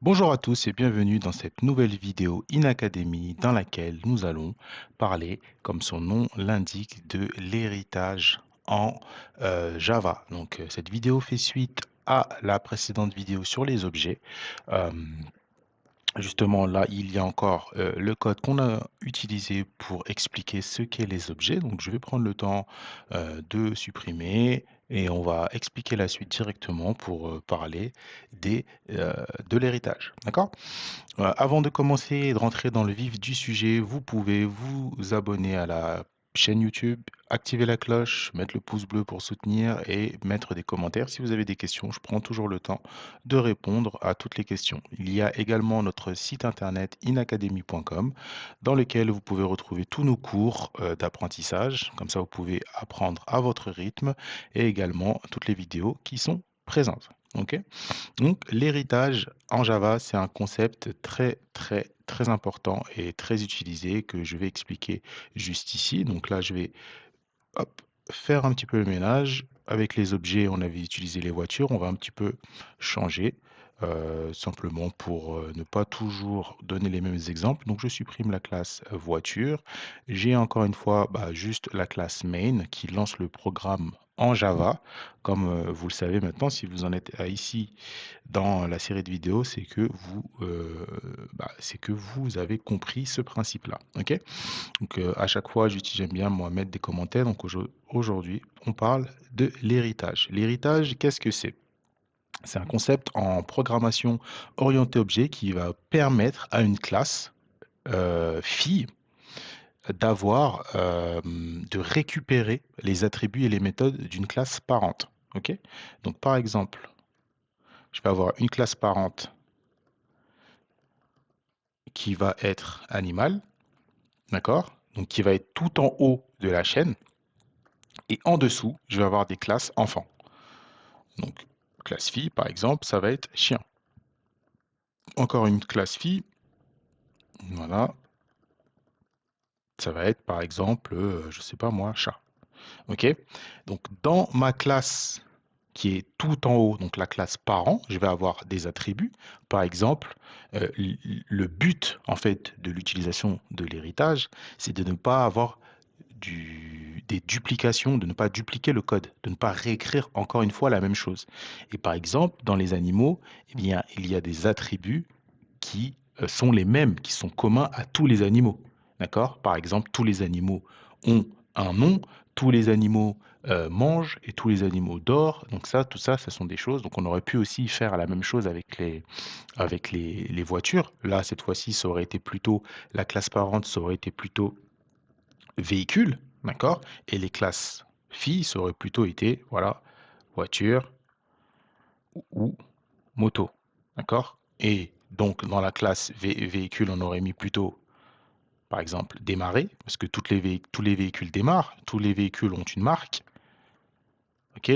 Bonjour à tous et bienvenue dans cette nouvelle vidéo InAcademy dans laquelle nous allons parler, comme son nom l'indique, de l'héritage en Java. Donc cette vidéo fait suite à la précédente vidéo sur les objets. Euh, Justement, là, il y a encore le code qu'on a utilisé pour expliquer ce qu'est les objets. Donc, je vais prendre le temps de supprimer et on va expliquer la suite directement pour parler des, euh, de l'héritage. D'accord? Avant de commencer et de rentrer dans le vif du sujet, vous pouvez vous abonner à la chaîne YouTube, activer la cloche, mettre le pouce bleu pour soutenir et mettre des commentaires si vous avez des questions. Je prends toujours le temps de répondre à toutes les questions. Il y a également notre site internet inacademy.com dans lequel vous pouvez retrouver tous nos cours d'apprentissage. Comme ça, vous pouvez apprendre à votre rythme et également toutes les vidéos qui sont présentes. OK? Donc, l'héritage en Java, c'est un concept très important et très utilisé que je vais expliquer juste ici. Donc là, je vais hop, faire un petit peu le ménage. Avec les objets, on avait utilisé les voitures. On va un petit peu changer, simplement pour ne pas toujours donner les mêmes exemples. Donc, je supprime la classe voiture. J'ai encore une fois juste la classe main qui lance le programme en Java. Comme vous le savez maintenant, si vous en êtes ici dans la série de vidéos, c'est que vous avez compris ce principe-là. Ok? Donc, à chaque fois, j'aime bien moi mettre des commentaires. Donc, aujourd'hui, on parle de l'héritage. L'héritage, qu'est-ce que c'est? C'est un concept en programmation orientée objet qui va permettre à une classe fille de récupérer les attributs et les méthodes d'une classe parente. Ok? Donc, par exemple, je vais avoir une classe parente qui va être animal, d'accord? Donc, qui va être tout en haut de la chaîne. Et en dessous, je vais avoir des classes enfants. Donc, classe fille, par exemple, ça va être chien. Encore une classe fille, voilà, ça va être, par exemple, je sais pas moi, chat. OK? Donc, dans ma classe qui est tout en haut, donc la classe parent, je vais avoir des attributs. Par exemple, le but, en fait, de l'utilisation de l'héritage, c'est de ne pas avoir des duplications, de ne pas dupliquer le code, de ne pas réécrire encore une fois la même chose. Et par exemple, dans les animaux, eh bien, il y a des attributs qui sont les mêmes, qui sont communs à tous les animaux. D'accord? Par exemple, tous les animaux ont un nom, tous les animaux mangent et tous les animaux dorment. Donc ça, tout ça, ce sont des choses. Donc on aurait pu aussi faire la même chose avec les voitures. Là, cette fois-ci, ça aurait été plutôt, la classe parente, ça aurait été plutôt véhicule, d'accord? Et les classes filles, ça aurait plutôt été, voilà, voiture ou moto, d'accord? Et donc, dans la classe véhicule, on aurait mis plutôt, par exemple, démarrer, parce que tous les véhicules démarrent, tous les véhicules ont une marque, ok?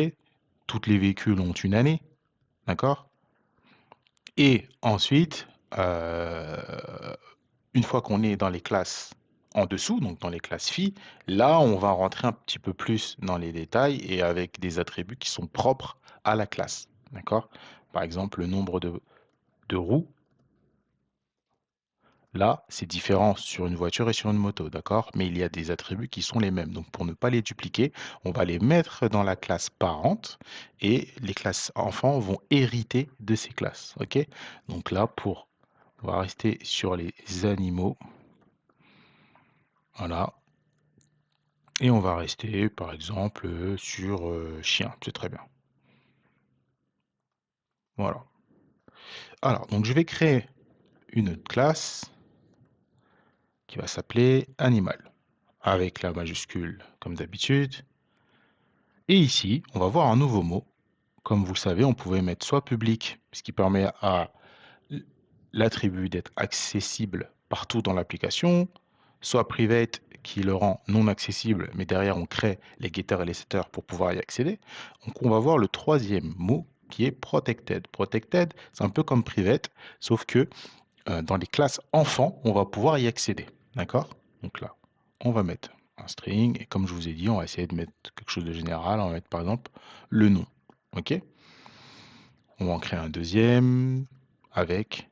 Tous les véhicules ont une année, d'accord? Et ensuite, une fois qu'on est dans les classes en dessous, donc dans les classes filles, là, on va rentrer un petit peu plus dans les détails et avec des attributs qui sont propres à la classe. D'accord? Par exemple, le nombre de roues. Là, c'est différent sur une voiture et sur une moto, d'accord? Mais il y a des attributs qui sont les mêmes. Donc, pour ne pas les dupliquer, on va les mettre dans la classe parente et les classes enfants vont hériter de ces classes, ok? Donc là, on va rester sur les animaux. Voilà. Et on va rester, par exemple, sur chien. C'est très bien. Voilà. Alors, donc je vais créer une classe qui va s'appeler animal, avec la majuscule comme d'habitude. Et ici, on va voir un nouveau mot. Comme vous le savez, on pouvait mettre soit public, ce qui permet à l'attribut d'être accessible partout dans l'application, soit private, qui le rend non accessible, mais derrière on crée les getters et les setters pour pouvoir y accéder. Donc on va voir le troisième mot qui est protected. Protected, c'est un peu comme private, sauf que dans les classes enfants, on va pouvoir y accéder. D'accord? Donc là, on va mettre un string. Et comme je vous ai dit, on va essayer de mettre quelque chose de général. On va mettre par exemple le nom. OK? On va en créer un deuxième avec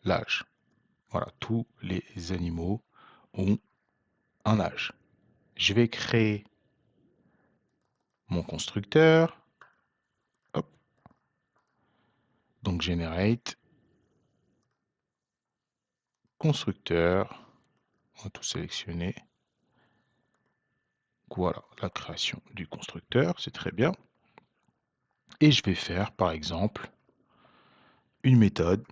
l'âge. Voilà, tous les animaux ont un âge. Je vais créer mon constructeur. Hop. Donc generate constructeur. On va tout sélectionner. Voilà, la création du constructeur, c'est très bien. Et je vais faire, par exemple, une méthode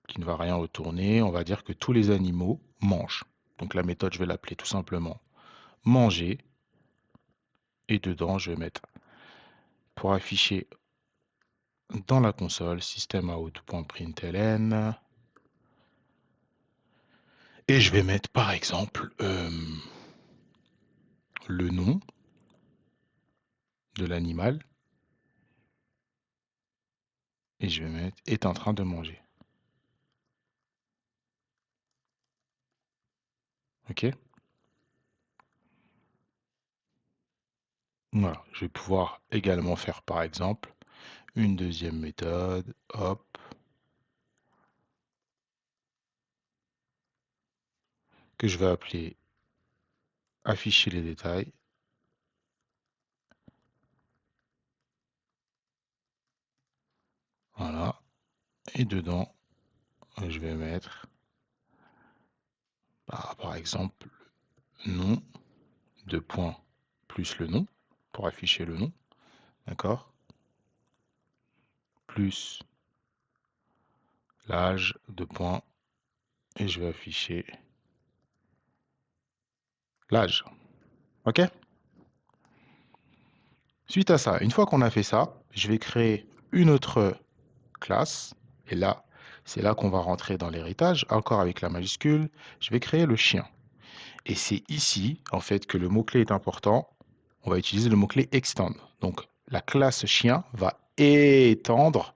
qui ne va rien retourner. On va dire que tous les animaux mangent. Donc la méthode, je vais l'appeler tout simplement manger. Et dedans, je vais mettre, pour afficher dans la console, systemout.println. Et je vais mettre, par exemple, le nom de l'animal. Et je vais mettre est en train de manger. OK? Voilà, je vais pouvoir également faire par exemple une deuxième méthode, hop, que je vais appeler afficher les détails. Voilà, et dedans, je vais mettre par exemple nom, deux points plus le nom, pour afficher le nom, d'accord? Plus l'âge, deux points, et je vais afficher l'âge. OK? Suite à ça, une fois qu'on a fait ça, je vais créer une autre classe. Et là, c'est là qu'on va rentrer dans l'héritage, encore avec la majuscule. Je vais créer le chien. Et c'est ici, en fait, que le mot-clé est important. On va utiliser le mot-clé extend. Donc, la classe chien va étendre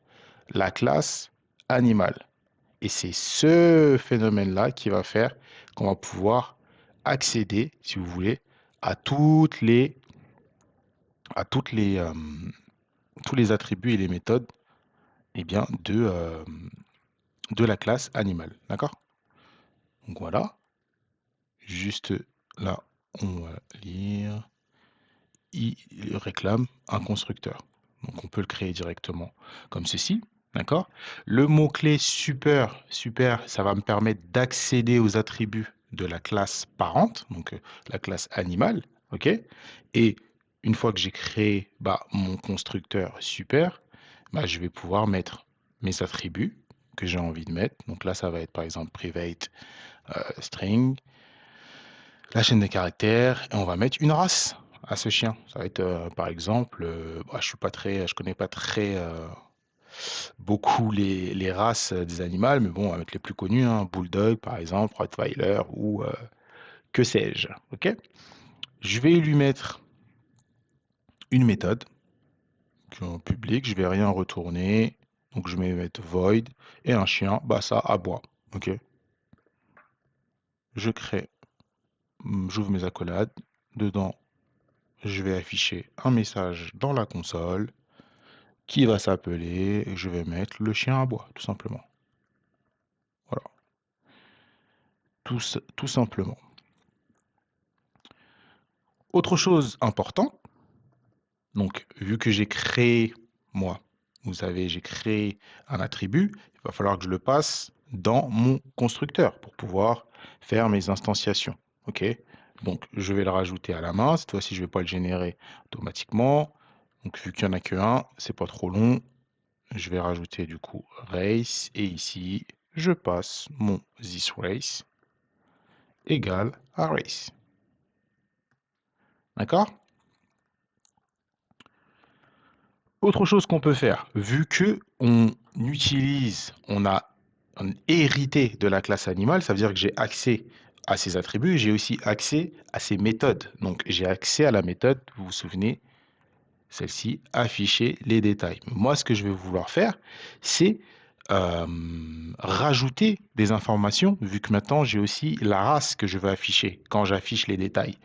la classe animal. Et c'est ce phénomène-là qui va faire qu'on va pouvoir accéder, si vous voulez, à à tous les attributs et les méthodes eh bien, de la classe animal. D'accord? Donc voilà. Juste là, on va lire. Il réclame un constructeur. Donc on peut le créer directement comme ceci. D'accord? Le mot-clé super, super, ça va me permettre d'accéder aux attributs de la classe parente, donc la classe animale. OK? Et une fois que j'ai créé mon constructeur super, je vais pouvoir mettre mes attributs que j'ai envie de mettre. Donc là, ça va être par exemple private string, la chaîne des caractères, et on va mettre une race à ce chien. Ça va être par exemple, je connais pas très beaucoup les races des animaux, mais bon, on va mettre les plus connus, hein, Bulldog par exemple, Rottweiler ou que sais-je. Ok? Je vais lui mettre une méthode qui est en public, je vais rien retourner, donc je vais mettre void et un chien, ça aboie. Ok? Je crée, j'ouvre mes accolades, dedans je vais afficher un message dans la console qui va s'appeler, je vais mettre le chien à bois, tout simplement. Voilà, tout simplement. Autre chose importante, donc vu que j'ai créé, moi, vous savez, j'ai créé un attribut, il va falloir que je le passe dans mon constructeur pour pouvoir faire mes instantiations. OK? Donc je vais le rajouter à la main, cette fois-ci je ne vais pas le générer automatiquement. Donc vu qu'il n'y en a qu'un, c'est pas trop long. Je vais rajouter du coup race et ici je passe mon this race égale à race. D'accord? Autre chose qu'on peut faire, vu que on a hérité de la classe animale, ça veut dire que j'ai accès à ses attributs, j'ai aussi accès à ses méthodes. Donc j'ai accès à la méthode, vous vous souvenez, celle-ci, afficher les détails. Moi, ce que je vais vouloir faire, c'est rajouter des informations, vu que maintenant j'ai aussi la race que je veux afficher quand j'affiche les détails.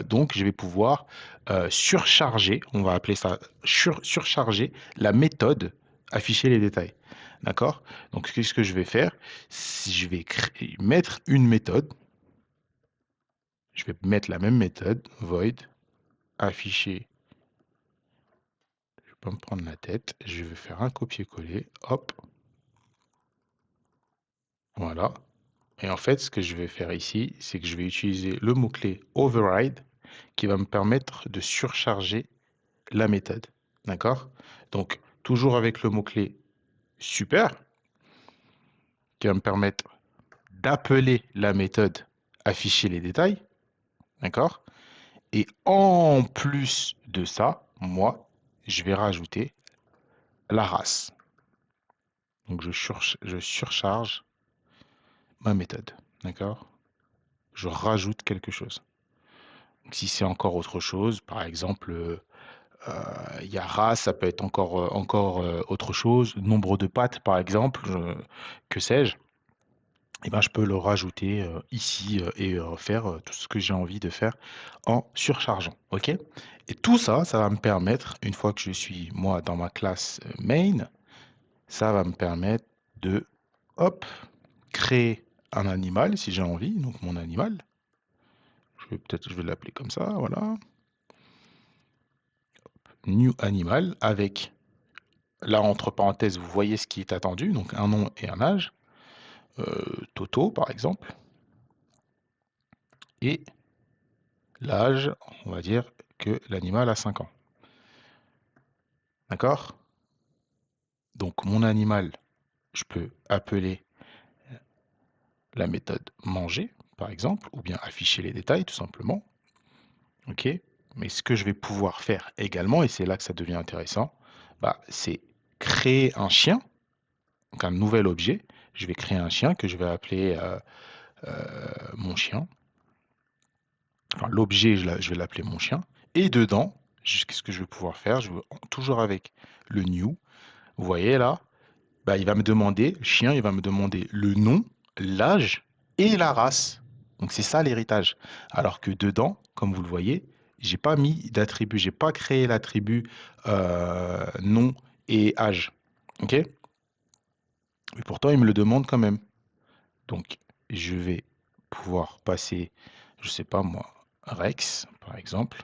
Donc je vais pouvoir surcharger, on va appeler ça surcharger la méthode afficher les détails. D'accord? Donc qu'est-ce que je vais faire? Si je vais mettre une méthode, je vais mettre la même méthode, void, afficher. Je vais pas me prendre la tête, je vais faire un copier-coller, hop, voilà. Et en fait, ce que je vais faire ici, c'est que je vais utiliser le mot-clé override qui va me permettre de surcharger la méthode. D'accord? Donc, toujours avec le mot-clé super qui va me permettre d'appeler la méthode afficher les détails. D'accord? Et en plus de ça, moi, je vais rajouter la race. Donc, je surcharge ma méthode. D'accord? Je rajoute quelque chose. Donc, si c'est encore autre chose, par exemple, il y a race, ça peut être encore autre chose, nombre de pattes par exemple, que sais-je, et ben, je peux le rajouter ici et faire tout ce que j'ai envie de faire en surchargeant. OK? Et tout ça, ça va me permettre, une fois que je suis moi dans ma classe main, ça va me permettre de, hop, créer un animal si j'ai envie, donc mon animal. Je vais l'appeler comme ça, voilà. New animal avec, là entre parenthèses, vous voyez ce qui est attendu, donc un nom et un âge. Toto par exemple, et l'âge, on va dire que l'animal a 5 ans. D'accord? Donc mon animal, je peux appeler la méthode manger, par exemple, ou bien afficher les détails tout simplement. OK? Mais ce que je vais pouvoir faire également, et c'est là que ça devient intéressant, bah, c'est créer un chien, donc un nouvel objet. Je vais créer un chien que je vais appeler mon chien. Enfin, l'objet, je vais l'appeler mon chien. Et dedans, qu'est-ce que je vais pouvoir faire? Toujours avec le new. Vous voyez là, bah, il va me demander, le chien, il va me demander le nom, l'âge et la race. Donc c'est ça l'héritage. Alors que dedans, comme vous le voyez, j'ai pas mis d'attribut, j'ai pas créé l'attribut nom et âge. Ok? Mais pourtant, il me le demande quand même. Donc je vais pouvoir passer, je sais pas moi, Rex, par exemple.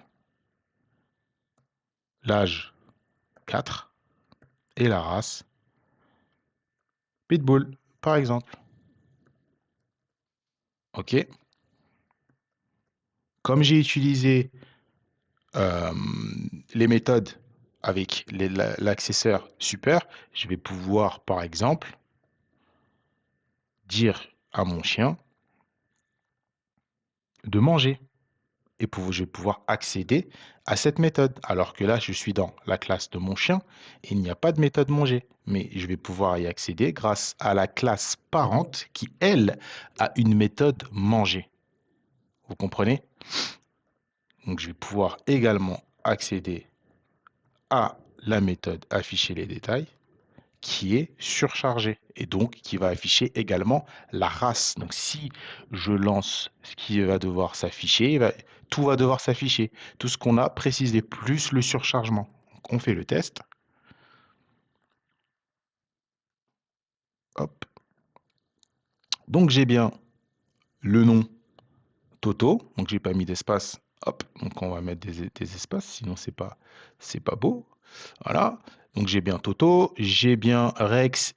L'âge 4 et la race Pitbull, par exemple. OK? Comme j'ai utilisé euh, les méthodes avec l'accesseur super, je vais pouvoir, par exemple, dire à mon chien de manger. Et je vais pouvoir accéder à cette méthode. Alors que là, je suis dans la classe de mon chien et il n'y a pas de méthode manger. Mais je vais pouvoir y accéder grâce à la classe parente qui, elle, a une méthode manger. Vous comprenez? Donc, je vais pouvoir également accéder à la méthode afficher les détails qui est surchargée et donc qui va afficher également la race. Donc si je lance ce qui va devoir s'afficher, tout va devoir s'afficher. Tout ce qu'on a précisé, plus le surchargement. Donc, on fait le test. Hop. Donc j'ai bien le nom Toto. Donc j'ai pas mis d'espace. Hop. Donc on va mettre des espaces, sinon c'est pas beau. Voilà. Donc j'ai bien Toto, j'ai bien Rex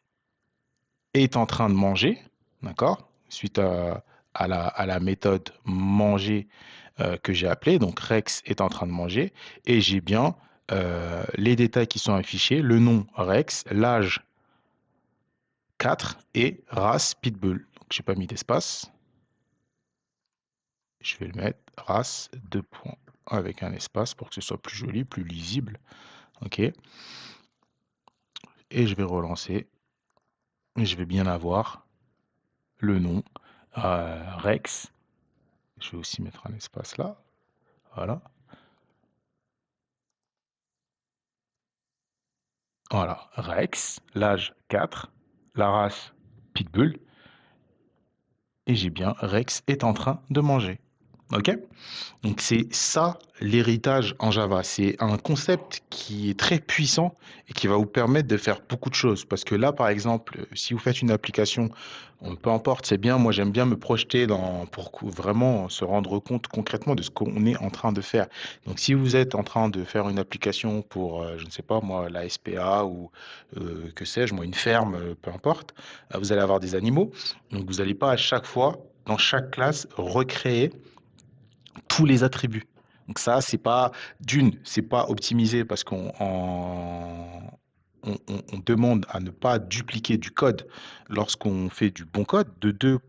est en train de manger, d'accord? Suite à la méthode manger que j'ai appelée. Donc Rex est en train de manger et j'ai bien les détails qui sont affichés, le nom Rex, l'âge 4 et race Pitbull. Donc j'ai pas mis d'espace. Je vais le mettre race 2 points avec un espace pour que ce soit plus joli, plus lisible. OK. Et je vais relancer. Et je vais bien avoir le nom Rex. Je vais aussi mettre un espace là. Voilà. Voilà. Rex, l'âge 4 la race Pitbull et j'ai bien Rex est en train de manger. OK? Donc c'est ça l'héritage en Java. C'est un concept qui est très puissant et qui va vous permettre de faire beaucoup de choses. Parce que là, par exemple, si vous faites une application, peu importe, c'est bien. Moi, j'aime bien me projeter pour vraiment se rendre compte concrètement de ce qu'on est en train de faire. Donc, si vous êtes en train de faire une application pour, je ne sais pas moi, la SPA ou que sais-je, moi, une ferme, peu importe, vous allez avoir des animaux. Donc, vous n'allez pas à chaque fois, dans chaque classe, recréer tous les attributs. Donc ça, c'est pas optimisé parce on demande à ne pas dupliquer du code lorsqu'on fait du bon code. De deux,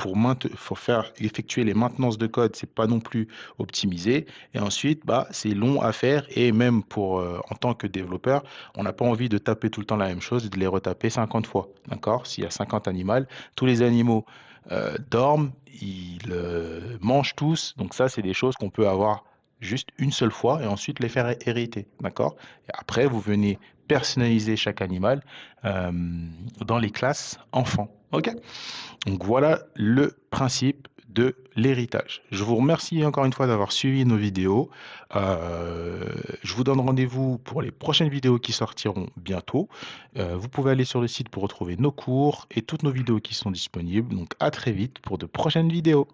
faut faire effectuer les maintenances de code, c'est pas non plus optimisé. Et ensuite, bah, c'est long à faire et même en tant que développeur, on n'a pas envie de taper tout le temps la même chose et de les retaper 50 fois. D'accord? S'il y a 50 animaux, tous les animaux dorment, ils mangent tous. Donc ça, c'est des choses qu'on peut avoir juste une seule fois et ensuite les faire hériter. D'accord? Et après, vous venez personnaliser chaque animal euh, dans les classes enfants. OK? Donc voilà le principe de l'héritage. Je vous remercie encore une fois d'avoir suivi nos vidéos. Je vous donne rendez-vous pour les prochaines vidéos qui sortiront bientôt. Vous pouvez aller sur le site pour retrouver nos cours et toutes nos vidéos qui sont disponibles. Donc à très vite pour de prochaines vidéos.